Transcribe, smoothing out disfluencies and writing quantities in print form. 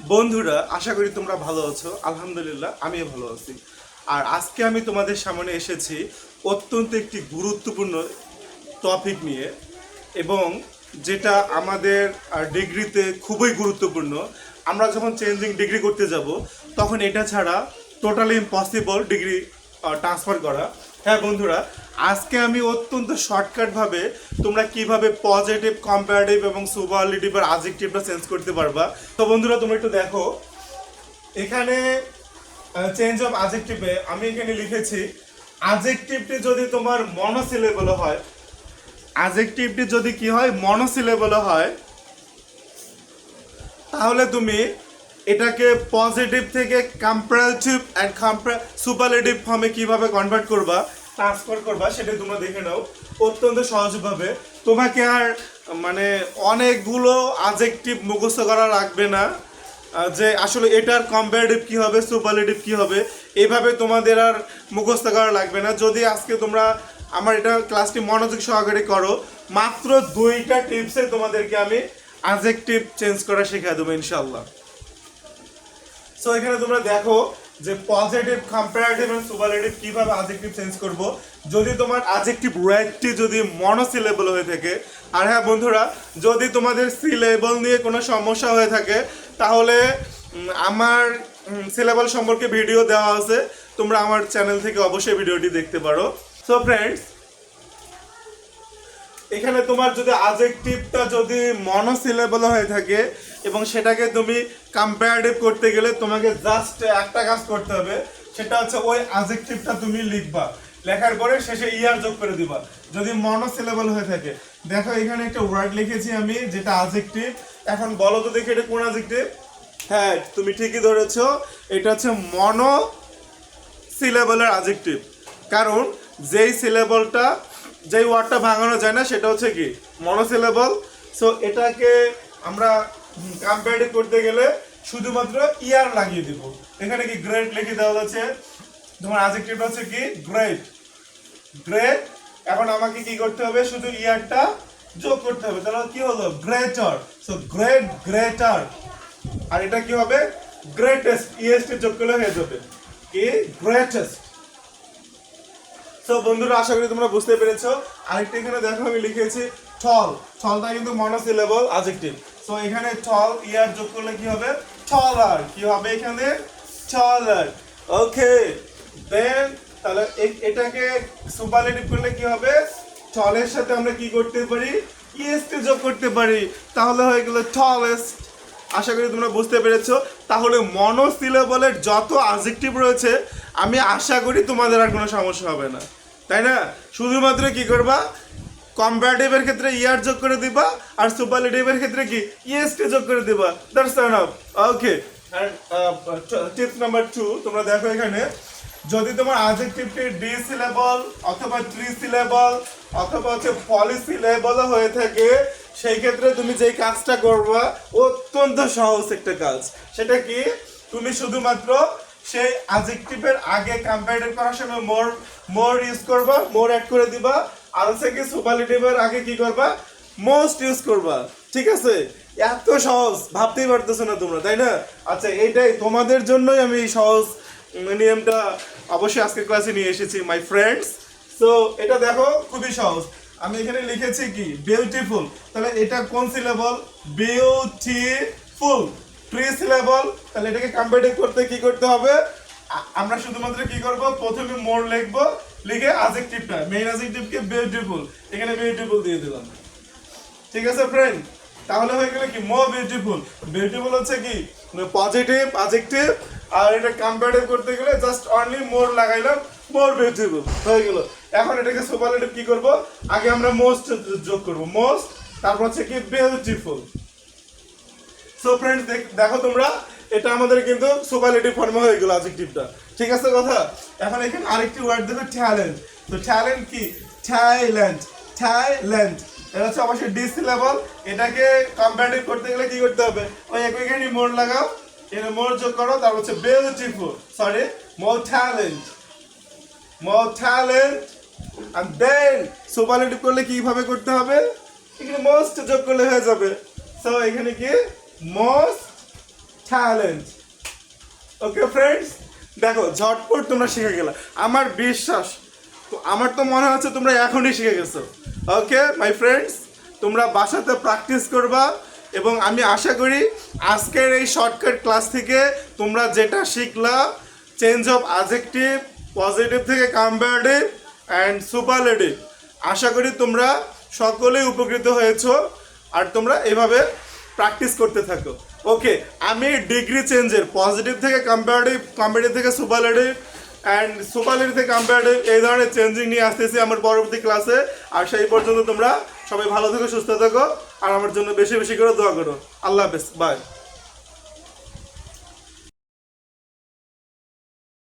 বন্ধুরা, আশা করি তোমরা ভালো আছো। আলহামদুলিল্লাহ আমিও ভালো আছি। আর আজকে আমি তোমাদের সামনে এসেছি অত্যন্ত একটি গুরুত্বপূর্ণ টপিক নিয়ে, এবং যেটা আমাদের ডিগ্রিতে খুবই গুরুত্বপূর্ণ। আমরা যখন চেঞ্জিং ডিগ্রি করতে যাব তখন এটা ছাড়া টোটালি ইম্পসিবল ডিগ্রি ট্রান্সফার করা। হ্যাঁ বন্ধুরা, আজকে আমি অত্যন্ত শর্টকাটভাবে তোমরা কিভাবে পজিটিভ, কম্পারেটিভ এবং সুপারলেটিভ আর অ্যাডজেক্টিভটা চেঞ্জ করতে পারবা। তো বন্ধুরা, তোমরা একটু দেখো এখানে চেঞ্জ অফ অ্যাডজেক্টিভে আমি এখানে লিখেছি অ্যাডজেক্টিভটি যদি তোমার মনোসিলেবল হয়, অ্যাডজেক্টিভটি যদি কি হয় মনোসিলেবল হয়, তাহলে তুমি এটাকে পজিটিভ থেকে কম্পারেটিভ অ্যান্ড সুপারলেটিভ ফর্মে কিভাবে কনভার্ট করবা, ট্রান্সফার করবা, সেটা তোমরা দেখে নাও অত্যন্ত সহজভাবে। তোমাকে আর মানে অনেকগুলো অ্যাডজেক্টিভ মুখস্থ করা লাগবে না, যে আসলে এটার কম্পারেটিভ কি হবে, সুপারলেটিভ কি হবে, এইভাবে তোমাদের আর মুখস্থ করা লাগবে না। যদি আজকে তোমরা আমার এটা ক্লাসটি মনোযোগ সহকারে করো, মাত্র 2টা টিপসে তোমাদেরকে আমি অ্যাডজেক্টিভ চেঞ্জ করা শেখায় দেবো ইনশাল্লাহ। সো এখানে তোমরা দেখো যে পজিটিভ, কম্পারেটিভ এবং সুপারলেটিভ কিভাবে অ্যাডজেক্টিভ চেঞ্জ করব। যদি তোমার অ্যাডজেক্টিভ ওয়ার্ডটি যদি মনোসিলেবল হয়ে থাকে, আর হ্যাঁ বন্ধুরা, যদি তোমাদের সিলেবল নিয়ে কোনো সমস্যা হয়ে থাকে তাহলে আমার সিলেবল সম্পর্কে ভিডিও দেওয়া আছে, তোমরা আমার চ্যানেল থেকে অবশ্যই ভিডিওটি দেখতে পারো। সো ফ্রেন্ডস, এখানে তোমার যদি অ্যাডজেক্টিভটা যদি মনোসিলেবল হয়ে থাকে এবং সেটাকে তুমি কম্পারেটিভ করতে গেলে তোমাকে জাস্ট একটা কাজ করতে হবে, সেটা হচ্ছে ওই অ্যাডজেক্টিভটা তুমি লিখবা, লেখার পরে শেষে ইয়ার যোগ করে দিবা যদি মনোসিলেবল হয়ে থাকে। দেখো এখানে একটা ওয়ার্ড লিখেছি আমি, যেটা অ্যাডজেক্টিভ। এখন বলো তো দেখি এটা কোন অ্যাডজেক্টিভ? হ্যাঁ, তুমি ঠিকই ধরেছো, এটা হচ্ছে মনো সিলেবলের অ্যাডজেক্টিভ। কারণ যেই সিলেবলটা, যেই ওয়ার্ডটা ভাঙানো যায় না, সেটা হচ্ছে কি মনোসিলেবল। সো এটাকে আমরা কম্পারেটিভ করতে গেলে শুধুমাত্র ইয়ার লাগিয়ে দিব। এখানে কি গ্রেট লিখে দেওয়া আছে, তোমার অ্যাডজেক্টিভটা হচ্ছে কি গ্রেট, গ্রেট। এখন আমাকে কি করতে হবে, শুধু ইয়ারটা যোগ করতে হবে, তাহলে কি হলো গ্রেটার। So great, greater. আর এটা কি হবে গ্রেটেস্ট, ইএসটি যোগ করলে হয়ে যাবে কি গ্রেটেস্ট। সো বন্ধুরা, আশা করি তোমরা বুঝতে পেরেছো। আরেকটা এখানে দেখো আমি লিখেছি টল, টলটা কিন্তু মনোসিলেবল অ্যাডজেক্টিভ। সো এখানে টল ইয়ার যোগ করলে কি হবে টলার, কি হবে এখানে টলার। ওকে, দেন তাহলে এটাকে সুপারলেটিভ করলে কি হবে, টলের সাথে আমরা কি করতে পারি ইএসটি যোগ করতে পারি, তাহলে হয়ে গেল টলেস্ট। আশা করি তোমরা বুঝতে পেরেছো। তাহলে মনোসিলেবলের যত অ্যাডজেক্টিভ রয়েছে আমি আশা করি তোমাদের আর কোনো সমস্যা হবে না, তাই না? শুধুমাত্র কি করবা, কম্পারেটিভের ক্ষেত্রে ইয়ার যোগ করে দিবা, আর সুপারলেটিভের ক্ষেত্রে কি ইএসটি যোগ করে দিবা। That's enough. Okay, tips number 2, তোমরা দেখো এখানে যদি তোমার অ্যাডজেক্টিভটি ডি সিলেবল অথবা ট্রি সিলেবল অথবা হচ্ছে পলিসিলেবল হয়ে থাকে, সেই ক্ষেত্রে তুমি যেই কাজটা করবা অত্যন্ত সহজ একটা কাজ। সেটা কি, তুমি শুধুমাত্র সেই অ্যাডজেক্টিভের আগে কম্পারেটিভ করার সময় মোর ইউজ করবা, মোর অ্যাড করে দিবা, আর হচ্ছে কি সুপারলেটিভের আগে কি করবা মোস্ট ইউজ করবা। ঠিক আছে? এত সহজ, ভাবতেই পারতেছো না তোমরা, তাই না? আচ্ছা, এইটাই তোমাদের জন্যই আমি এই সহজ নিয়মটা অবশ্যই আজকের ক্লাসে নিয়ে এসেছি মাই ফ্রেন্ডস। সো এটা দেখো খুবই সহজ। আমি এখানে লিখেছি কি বিউটিফুল, তাহলে এটা কোন সিলেবল বিউটিফুল। ট্রি সিলেবল, তাহলে এটাকে কম্পারেটিভ করতে কি করতে হবে, আমরা শুধুমাত্র কি করব, প্রথমে মোর লিখবো, লিখে অ্যাডজেক্টিভটা মেইন অ্যাডজেক্টিভকে বিউটিফুল, এখানে বিউটিফুল দিয়ে দিলাম। ঠিক আছে ফ্রেন্ড? তাহলে হয়ে গেল কি মোর বিউটিফুল। বিউটিফুল হচ্ছে কি পজিটিভ অ্যাডজেক্টিভ, আর এটা কম্পারেটিভ করতে গেলে জাস্ট অনলি মোর লাগাইলাম, মোর বিউটিফুল হয়ে গেল। এখন এটাকে সুপারলেটিভ কি করব, আগে আমরা মোস্ট যোগ করব, মোস্ট, তারপর হচ্ছে কি বিউটিফুল। সো ফ্রেন্ডস, দেখো তোমরা, এটা আমাদের কিন্তু সুপারলেটিভ ফর্মে হয়ে গেল অ্যাডজেক্টিভটা। ঠিক আছে কথা? এখন এখানে আরেকটি ওয়ার্ড দেখো ট্যালেন্ট। তো ট্যালেন্ট কি থাইল্যান্ড, থাইল্যান্ড, এটা হচ্ছে অবশ্যই ডি সিলেবল। এটাকে কম্পারেটিভ করতে গেলে কি করতে হবে, ওই একইখানে মোর লাগাও, এর মোর যোগ করো, তারপর হচ্ছে বিউটিফুল, সরি মোর ট্যালেন্ট, মোর ট্যালেন্ট। আর দেন সুপারলেটিভ করলে কিভাবে করতে হবে, এখানে মোস্ট যোগ করলে হয়ে যাবে। সো এখানে কি মোস্ট চ্যালেঞ্জ। ওকে ফ্রেন্ডস, দেখো ঝটপট তোমরা শিখে গেলে, আমার বিশ্বাস, তো আমার তো মনে হচ্ছে তোমরা এখনই শিখে গেছো। ওকে মাই ফ্রেন্ডস, তোমরা বাসাতে প্র্যাকটিস করবা এবং আমি আশা করি আজকের এই শর্টকাট ক্লাস থেকে তোমরা যেটা শিখলা, চেঞ্জ অফ অ্যাডজেক্টিভ, পজিটিভ থেকে কম্পারেটিভ অ্যান্ড সুপারলেটিভ, আশা করি তোমরা সকলেই উপকৃত হয়েছো। আর তোমরা এভাবে প্র্যাকটিস করতে থাকো। ওকে, আমি ডিগ্রি চেঞ্জের পজিটিভ থেকে কম্পারেটিভ, কম্পারেটিভ থেকে সুপারলেটিভ অ্যান্ড সুপারলেটিভ থেকে কম্পারেটিভ এই ধরনের চেঞ্জিং নিয়ে আসতেছি আমার পরবর্তী ক্লাসে। আর সেই পর্যন্ত তোমরা সবাই ভালো থেকো, সুস্থ থাকো, আর আমার জন্য বেশি বেশি করে দোয়া করো। আল্লাহ হাফেজ, বাই।